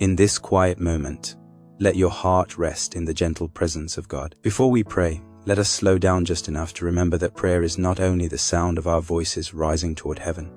In this quiet moment, let your heart rest in the gentle presence of God. Before we pray, let us slow down just enough to remember that prayer is not only the sound of our voices rising toward heaven,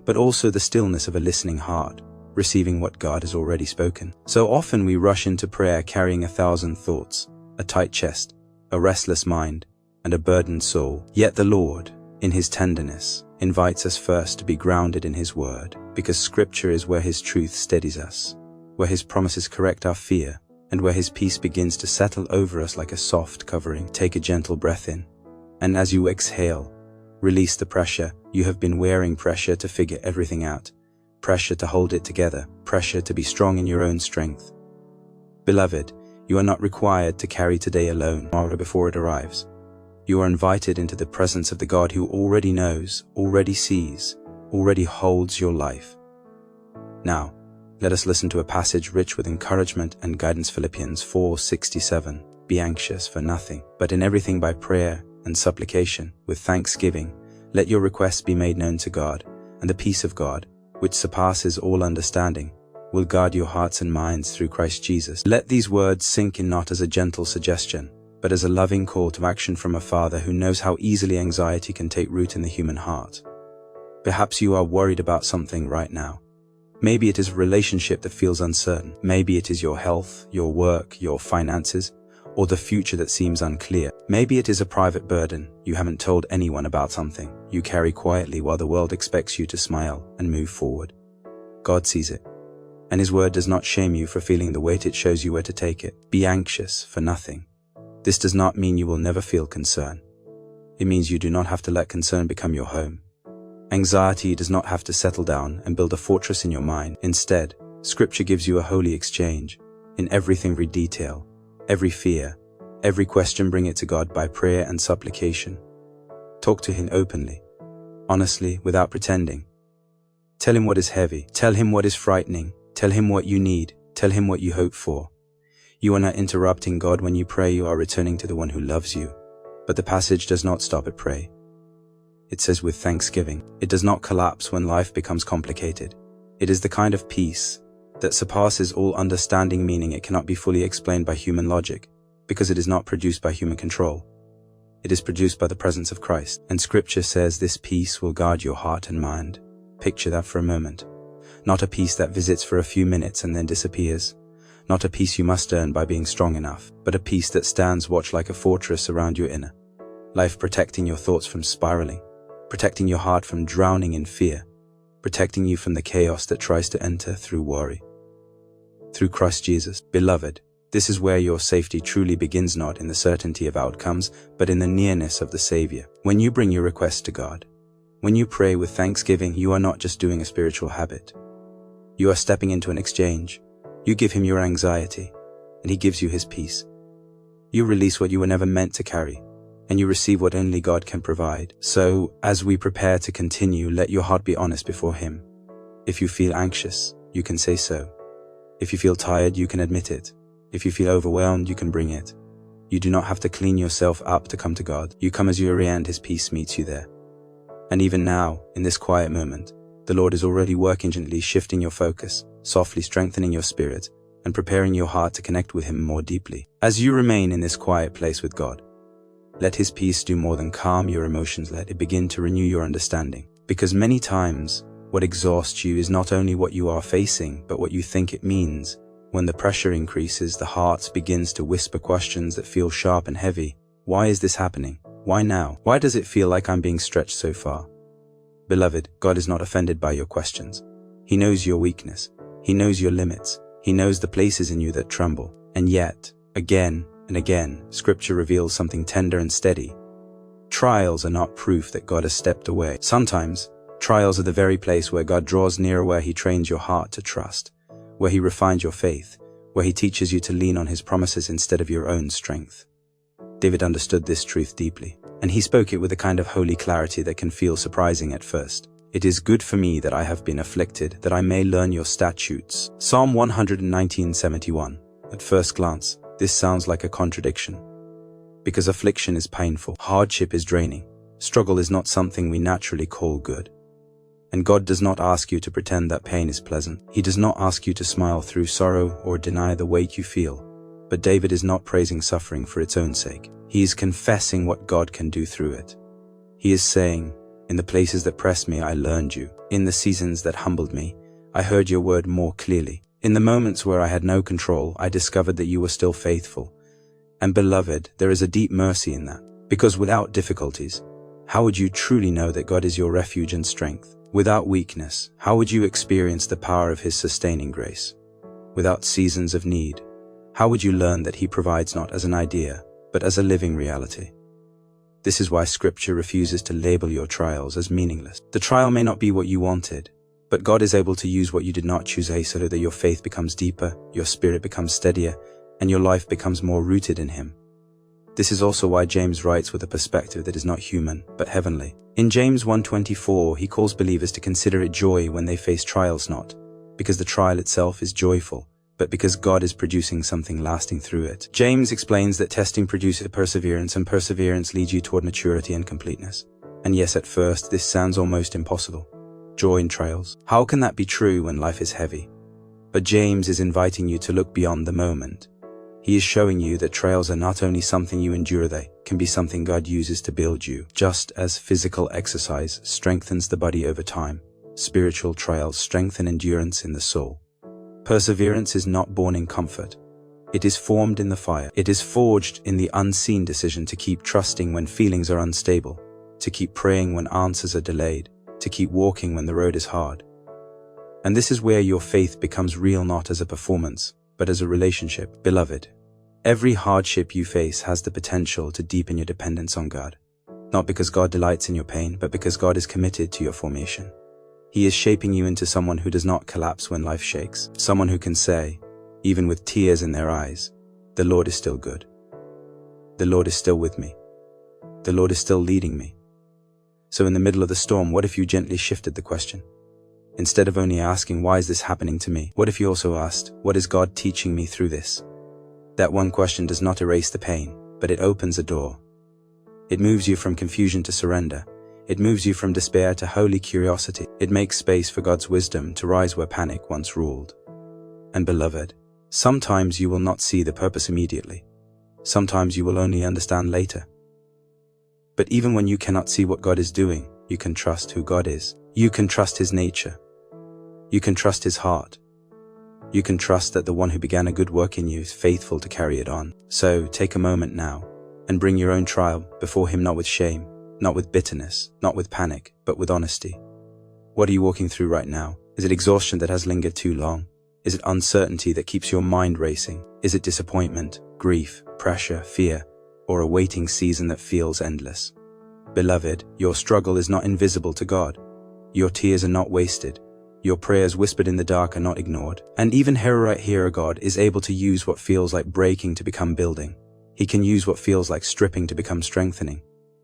but also the stillness of a listening heart, receiving what God has already spoken. So often we rush into prayer carrying 1,000 thoughts, a tight chest, a restless mind, and a burdened soul. Yet the Lord, in His tenderness, invites us first to be grounded in His Word, because Scripture is where His truth steadies us, where His promises correct our fear, and where His peace begins to settle over us like a soft covering. Take a gentle breath in, and as you exhale, release the pressure. You have been wearing pressure to figure everything out, pressure to hold it together, pressure to be strong in your own strength. Beloved, you are not required to carry today alone or before it arrives. You are invited into the presence of the God who already knows, already sees, already holds your life. Now, let us listen to a passage rich with encouragement and guidance. Philippians 4:67. Be anxious for nothing, but in everything by prayer and supplication, with thanksgiving, let your requests be made known to God, and the peace of God, which surpasses all understanding, will guard your hearts and minds through Christ Jesus. Let these words sink in not as a gentle suggestion, but as a loving call to action from a Father who knows how easily anxiety can take root in the human heart. Perhaps you are worried about something right now. Maybe it is a relationship that feels uncertain. Maybe it is your health, your work, your finances, or the future that seems unclear. Maybe it is a private burden you haven't told anyone about, something you carry quietly while the world expects you to smile and move forward. God sees it, and His Word does not shame you for feeling the weight. It shows you where to take it. Be anxious for nothing. This does not mean you will never feel concern. It means you do not have to let concern become your home. Anxiety does not have to settle down and build a fortress in your mind. Instead, Scripture gives you a holy exchange. In everything, read detail. Every fear, every question, bring it to God by prayer and supplication. Talk to Him openly, honestly, without pretending. Tell Him what is heavy. Tell Him what is frightening. Tell Him what you need. Tell Him what you hope for. You are not interrupting God when you pray. You are returning to the one who loves you. But the passage does not stop at pray. It says with thanksgiving. It does not collapse when life becomes complicated. It is the kind of peace that surpasses all understanding, meaning it cannot be fully explained by human logic, because it is not produced by human control. It is produced by the presence of Christ. And Scripture says this peace will guard your heart and mind. Picture that for a moment. Not a peace that visits for a few minutes and then disappears. Not a peace you must earn by being strong enough, but a peace that stands watch like a fortress around your inner life, protecting your thoughts from spiraling, protecting your heart from drowning in fear, protecting you from the chaos that tries to enter through worry. Through Christ Jesus. Beloved, this is where your safety truly begins, not in the certainty of outcomes, but in the nearness of the Savior. When you bring your request to God, when you pray with thanksgiving, you are not just doing a spiritual habit. You are stepping into an exchange. You give Him your anxiety, and He gives you His peace. You release what you were never meant to carry, and you receive what only God can provide. So, as we prepare to continue, let your heart be honest before Him. If you feel anxious, you can say so. If you feel tired, you can admit it. If you feel overwhelmed, you can bring it. You do not have to clean yourself up to come to God. You come as you are, and His peace meets you there. And even now, in this quiet moment, the Lord is already working gently, shifting your focus, softly strengthening your spirit, and preparing your heart to connect with Him more deeply. As you remain in this quiet place with God, let His peace do more than calm your emotions. Let it begin to renew your understanding. Because many times, what exhausts you is not only what you are facing, but what you think it means. When the pressure increases, the heart begins to whisper questions that feel sharp and heavy. Why is this happening? Why now? Why does it feel like I'm being stretched so far? Beloved, God is not offended by your questions. He knows your weakness. He knows your limits. He knows the places in you that tremble. And yet, again and again, Scripture reveals something tender and steady. Trials are not proof that God has stepped away. Sometimes, trials are the very place where God draws nearer, where He trains your heart to trust, where He refines your faith, where He teaches you to lean on His promises instead of your own strength. David understood this truth deeply, and he spoke it with a kind of holy clarity that can feel surprising at first. It is good for me that I have been afflicted, that I may learn your statutes. Psalm 119:71. At first glance, this sounds like a contradiction. Because affliction is painful, hardship is draining, struggle is not something we naturally call good. And God does not ask you to pretend that pain is pleasant. He does not ask you to smile through sorrow or deny the weight you feel. But David is not praising suffering for its own sake. He is confessing what God can do through it. He is saying, "In the places that pressed me, I learned you. In the seasons that humbled me, I heard your word more clearly. In the moments where I had no control, I discovered that you were still faithful." And beloved, there is a deep mercy in that. Because without difficulties, how would you truly know that God is your refuge and strength? Without weakness, how would you experience the power of His sustaining grace? Without seasons of need, how would you learn that He provides not as an idea, but as a living reality? This is why Scripture refuses to label your trials as meaningless. The trial may not be what you wanted, but God is able to use what you did not choose so that your faith becomes deeper, your spirit becomes steadier, and your life becomes more rooted in Him. This is also why James writes with a perspective that is not human, but heavenly. In James 1:24, he calls believers to consider it joy when they face trials, not because the trial itself is joyful, but because God is producing something lasting through it. James explains that testing produces perseverance, and perseverance leads you toward maturity and completeness. And yes, at first, this sounds almost impossible. Joy in trials. How can that be true when life is heavy? But James is inviting you to look beyond the moment. He is showing you that trials are not only something you endure, they can be something God uses to build you. Just as physical exercise strengthens the body over time, spiritual trials strengthen endurance in the soul. Perseverance is not born in comfort. It is formed in the fire. It is forged in the unseen decision to keep trusting when feelings are unstable, to keep praying when answers are delayed, to keep walking when the road is hard. And this is where your faith becomes real, not as a performance, but as a relationship. Beloved, every hardship you face has the potential to deepen your dependence on God. Not because God delights in your pain, but because God is committed to your formation. He is shaping you into someone who does not collapse when life shakes. Someone who can say, even with tears in their eyes, "The Lord is still good. The Lord is still with me. The Lord is still leading me." So in the middle of the storm, what if you gently shifted the question? Instead of only asking, "Why is this happening to me?" what if you also asked, "What is God teaching me through this?" That one question does not erase the pain, but it opens a door. It moves you from confusion to surrender. It moves you from despair to holy curiosity. It makes space for God's wisdom to rise where panic once ruled. And beloved, sometimes you will not see the purpose immediately. Sometimes you will only understand later. But even when you cannot see what God is doing, you can trust who God is. You can trust His nature. You can trust His heart. You can trust that the one who began a good work in you is faithful to carry it on. So take a moment now and bring your own trial before Him, not with shame, not with bitterness, not with panic, but with honesty. What are you walking through right now? Is it exhaustion that has lingered too long? Is it uncertainty that keeps your mind racing? Is it disappointment, grief, pressure, fear, or a waiting season that feels endless? Beloved, your struggle is not invisible to God. Your tears are not wasted. Your prayers whispered in the dark are not ignored. And even right here, God is able to use what feels like breaking to become building. He can use what feels like stripping to become strengthening.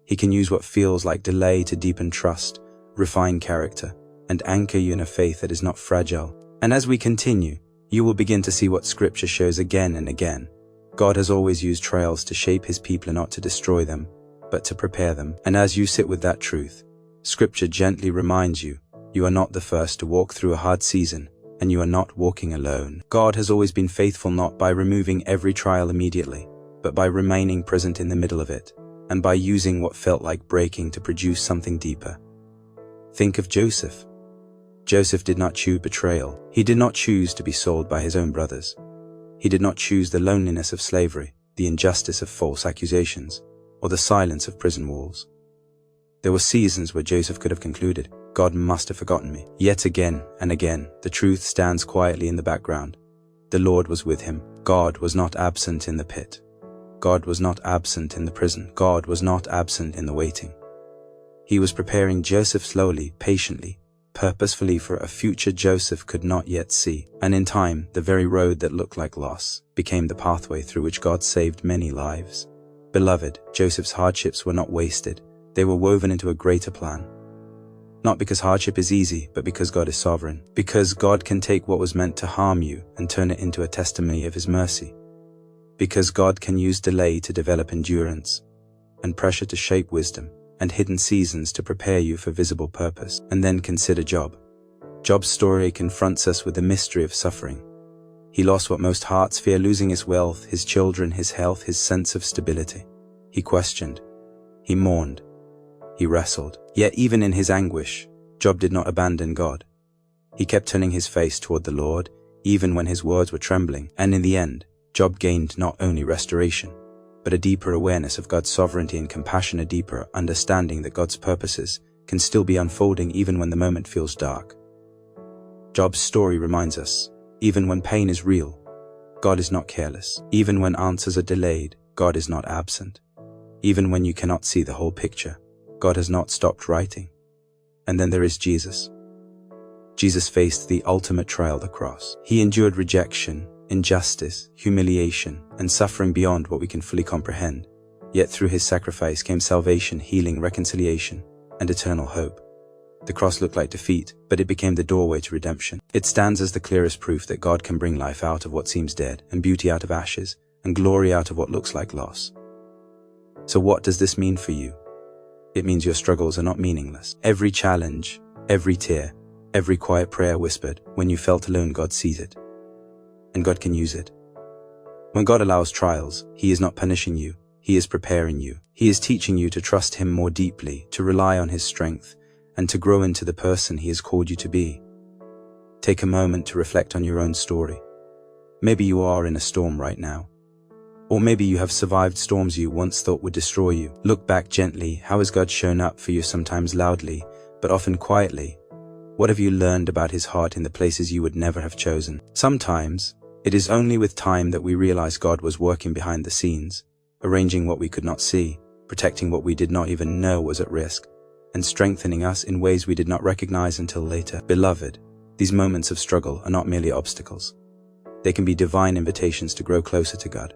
He can use what feels like delay to deepen trust, refine character, and anchor you in a faith that is not fragile. And as we continue, you will begin to see what Scripture shows again and again. God has always used trials to shape His people, not to destroy them, but to prepare them. And as you sit with that truth, Scripture gently reminds you, you are not the first to walk through a hard season, and you are not walking alone. God has always been faithful, not by removing every trial immediately, but by remaining present in the middle of it, and by using what felt like breaking to produce something deeper. Think of Joseph. Joseph did not choose betrayal. He did not choose to be sold by his own brothers. He did not choose the loneliness of slavery, the injustice of false accusations, or the silence of prison walls. There were seasons where Joseph could have concluded, "God must have forgotten me." Yet again and again, the truth stands quietly in the background. The Lord was with him. God was not absent in the pit. God was not absent in the prison. God was not absent in the waiting. He was preparing Joseph slowly, patiently, purposefully for a future Joseph could not yet see. And in time, the very road that looked like loss became the pathway through which God saved many lives. Beloved, Joseph's hardships were not wasted. They were woven into a greater plan. Not because hardship is easy, but because God is sovereign. Because God can take what was meant to harm you and turn it into a testimony of His mercy. Because God can use delay to develop endurance, and pressure to shape wisdom, and hidden seasons to prepare you for visible purpose. And then consider Job. Job's story confronts us with the mystery of suffering. He lost what most hearts fear, losing his wealth, his children, his health, his sense of stability. He questioned. He mourned. He wrestled. Yet even in his anguish, Job did not abandon God. He kept turning his face toward the Lord, even when his words were trembling. And in the end, Job gained not only restoration, but a deeper awareness of God's sovereignty and compassion, a deeper understanding that God's purposes can still be unfolding even when the moment feels dark. Job's story reminds us, even when pain is real, God is not careless. Even when answers are delayed, God is not absent. Even when you cannot see the whole picture, God has not stopped writing. And then there is Jesus. Jesus faced the ultimate trial, the cross. He endured rejection, injustice, humiliation, and suffering beyond what we can fully comprehend. Yet through his sacrifice came salvation, healing, reconciliation, and eternal hope. The cross looked like defeat, but it became the doorway to redemption. It stands as the clearest proof that God can bring life out of what seems dead, and beauty out of ashes, and glory out of what looks like loss. So what does this mean for you? It means your struggles are not meaningless. Every challenge, every tear, every quiet prayer whispered, when you felt alone, God sees it. And God can use it. When God allows trials, He is not punishing you, He is preparing you. He is teaching you to trust Him more deeply, to rely on His strength, and to grow into the person He has called you to be. Take a moment to reflect on your own story. Maybe you are in a storm right now. Or maybe you have survived storms you once thought would destroy you. Look back gently. How has God shown up for you, sometimes loudly, but often quietly? What have you learned about His heart in the places you would never have chosen? Sometimes, it is only with time that we realize God was working behind the scenes, arranging what we could not see, protecting what we did not even know was at risk, and strengthening us in ways we did not recognize until later. Beloved, these moments of struggle are not merely obstacles. They can be divine invitations to grow closer to God.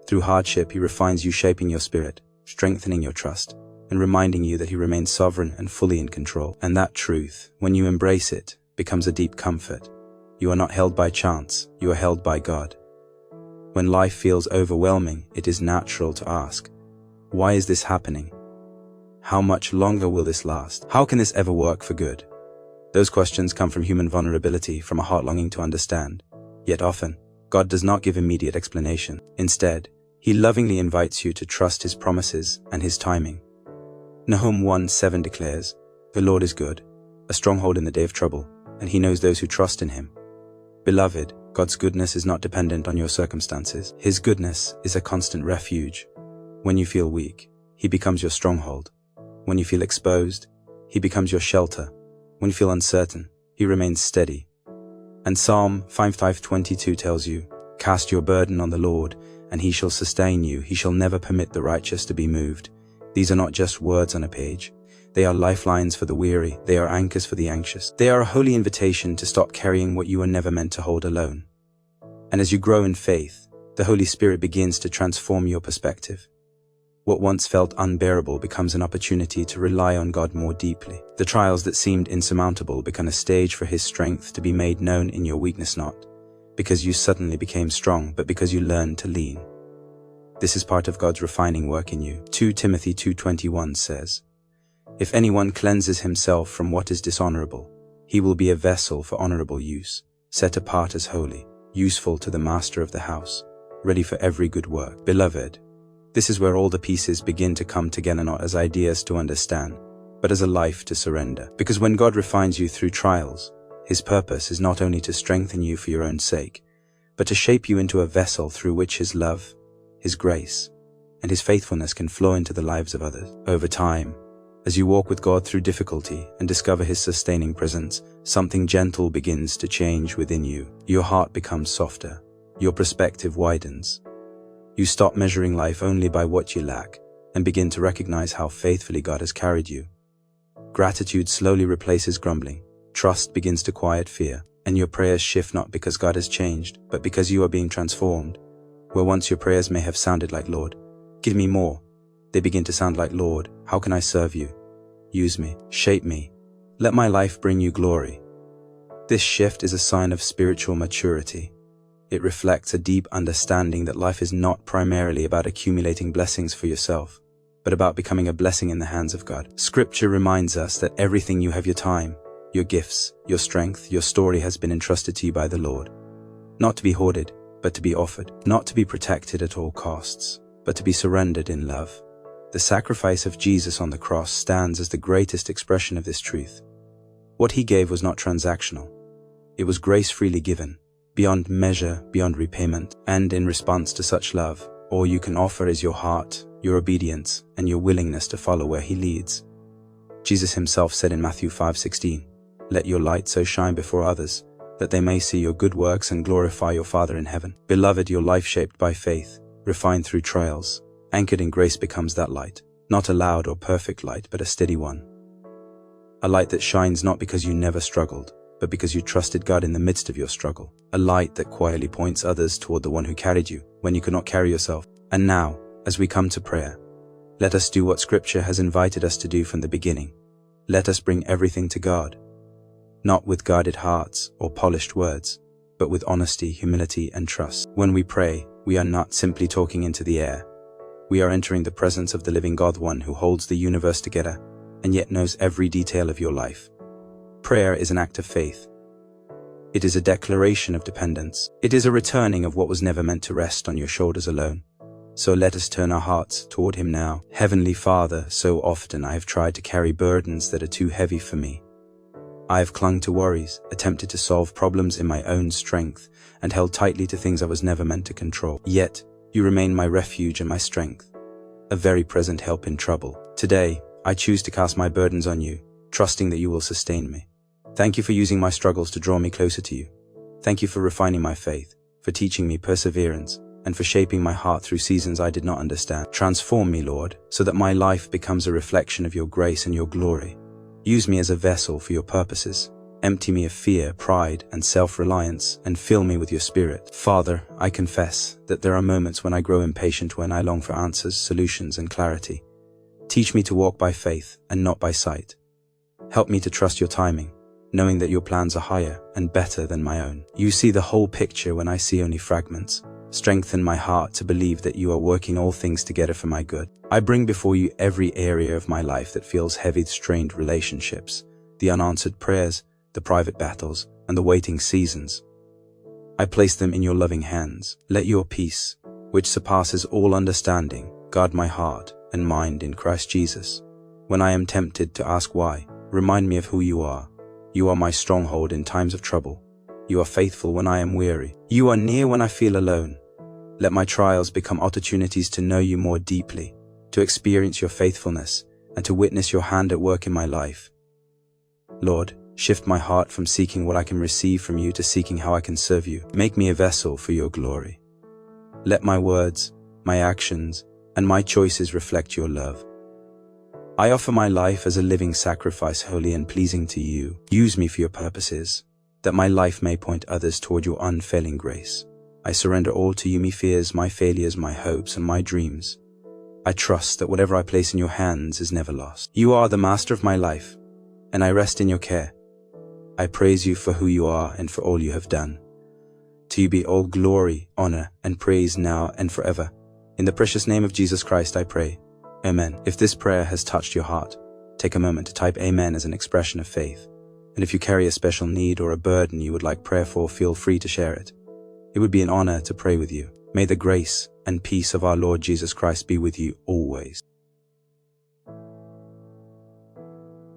Through hardship, He refines you, shaping your spirit, strengthening your trust, and reminding you that He remains sovereign and fully in control. And that truth, when you embrace it, becomes a deep comfort. You are not held by chance, you are held by God. When life feels overwhelming, it is natural to ask, why is this happening? How much longer will this last? How can this ever work for good? Those questions come from human vulnerability, from a heart longing to understand. Yet often, God does not give immediate explanation. Instead, He lovingly invites you to trust His promises and His timing. Nahum 1:7 declares, "The Lord is good, a stronghold in the day of trouble, and He knows those who trust in Him." Beloved, God's goodness is not dependent on your circumstances. His goodness is a constant refuge. When you feel weak, He becomes your stronghold. When you feel exposed, He becomes your shelter. When you feel uncertain, He remains steady. And Psalm 5:22 tells you, "Cast your burden on the Lord, and He shall sustain you. He shall never permit the righteous to be moved." These are not just words on a page. They are lifelines for the weary. They are anchors for the anxious. They are a holy invitation to stop carrying what you were never meant to hold alone. And as you grow in faith, the Holy Spirit begins to transform your perspective. What once felt unbearable becomes an opportunity to rely on God more deeply. The trials that seemed insurmountable become a stage for His strength to be made known in your weakness, not because you suddenly became strong, but because you learned to lean. This is part of God's refining work in you. 2 Timothy 2:21 says, "If anyone cleanses himself from what is dishonorable, he will be a vessel for honorable use, set apart as holy, useful to the master of the house, ready for every good work." Beloved, this is where all the pieces begin to come together, not as ideas to understand, but as a life to surrender. Because when God refines you through trials, His purpose is not only to strengthen you for your own sake, but to shape you into a vessel through which His love, His grace, and His faithfulness can flow into the lives of others. Over time, as you walk with God through difficulty and discover His sustaining presence, something gentle begins to change within you. Your heart becomes softer. Your perspective widens. You stop measuring life only by what you lack and begin to recognize how faithfully God has carried you. Gratitude slowly replaces grumbling. Trust begins to quiet fear, and your prayers shift not because God has changed, but because you are being transformed. Where once your prayers may have sounded like, "Lord, give me more," they begin to sound like, "Lord, how can I serve you? Use me, shape me, let my life bring you glory." This shift is a sign of spiritual maturity. It reflects a deep understanding that life is not primarily about accumulating blessings for yourself, but about becoming a blessing in the hands of God. Scripture reminds us that everything you have, your time, your gifts, your strength, your story has been entrusted to you by the Lord. Not to be hoarded, but to be offered. Not to be protected at all costs, but to be surrendered in love. The sacrifice of Jesus on the cross stands as the greatest expression of this truth. What he gave was not transactional. It was grace freely given, beyond measure, beyond repayment, and in response to such love, all you can offer is your heart, your obedience, and your willingness to follow where he leads. Jesus himself said in Matthew 5:16, "Let your light so shine before others, that they may see your good works and glorify your Father in heaven." Beloved, your life shaped by faith, refined through trials, anchored in grace becomes that light, not a loud or perfect light, but a steady one. A light that shines not because you never struggled, but because you trusted God in the midst of your struggle. A light that quietly points others toward the one who carried you when you could not carry yourself. And now, as we come to prayer, let us do what Scripture has invited us to do from the beginning. Let us bring everything to God, not with guarded hearts or polished words, but with honesty, humility, and trust. When we pray, we are not simply talking into the air. We are entering the presence of the living God, one who holds the universe together and yet knows every detail of your life. Prayer is an act of faith. It is a declaration of dependence. It is a returning of what was never meant to rest on your shoulders alone. So let us turn our hearts toward him now. Heavenly Father, so often I have tried to carry burdens that are too heavy for me. I have clung to worries, attempted to solve problems in my own strength, and held tightly to things I was never meant to control. Yet, you remain my refuge and my strength, a very present help in trouble. Today, I choose to cast my burdens on you, trusting that you will sustain me. Thank you for using my struggles to draw me closer to you. Thank you for refining my faith, for teaching me perseverance, and for shaping my heart through seasons I did not understand. Transform me, Lord, so that my life becomes a reflection of your grace and your glory. Use me as a vessel for your purposes. Empty me of fear, pride, and self-reliance, and fill me with your Spirit. Father, I confess that there are moments when I grow impatient, when I long for answers, solutions, and clarity. Teach me to walk by faith and not by sight. Help me to trust your timing, knowing that your plans are higher and better than my own. You see the whole picture when I see only fragments. Strengthen my heart to believe that you are working all things together for my good. I bring before you every area of my life that feels heavy, strained relationships, the unanswered prayers, the private battles, and the waiting seasons. I place them in your loving hands. Let your peace, which surpasses all understanding, guard my heart and mind in Christ Jesus. When I am tempted to ask why, remind me of who you are. You are my stronghold in times of trouble. You are faithful when I am weary. You are near when I feel alone. Let my trials become opportunities to know you more deeply, to experience your faithfulness, and to witness your hand at work in my life. Lord, shift my heart from seeking what I can receive from you to seeking how I can serve you. Make me a vessel for your glory. Let my words, my actions, and my choices reflect your love. I offer my life as a living sacrifice, holy and pleasing to you. Use me for your purposes, that my life may point others toward your unfailing grace. I surrender all to you, my fears, my failures, my hopes, and my dreams. I trust that whatever I place in your hands is never lost. You are the master of my life, and I rest in your care. I praise you for who you are and for all you have done. To you be all glory, honor, and praise now and forever. In the precious name of Jesus Christ I pray. Amen. If this prayer has touched your heart, take a moment to type Amen as an expression of faith. And if you carry a special need or a burden you would like prayer for, feel free to share it. It would be an honor to pray with you. May the grace and peace of our Lord Jesus Christ be with you always.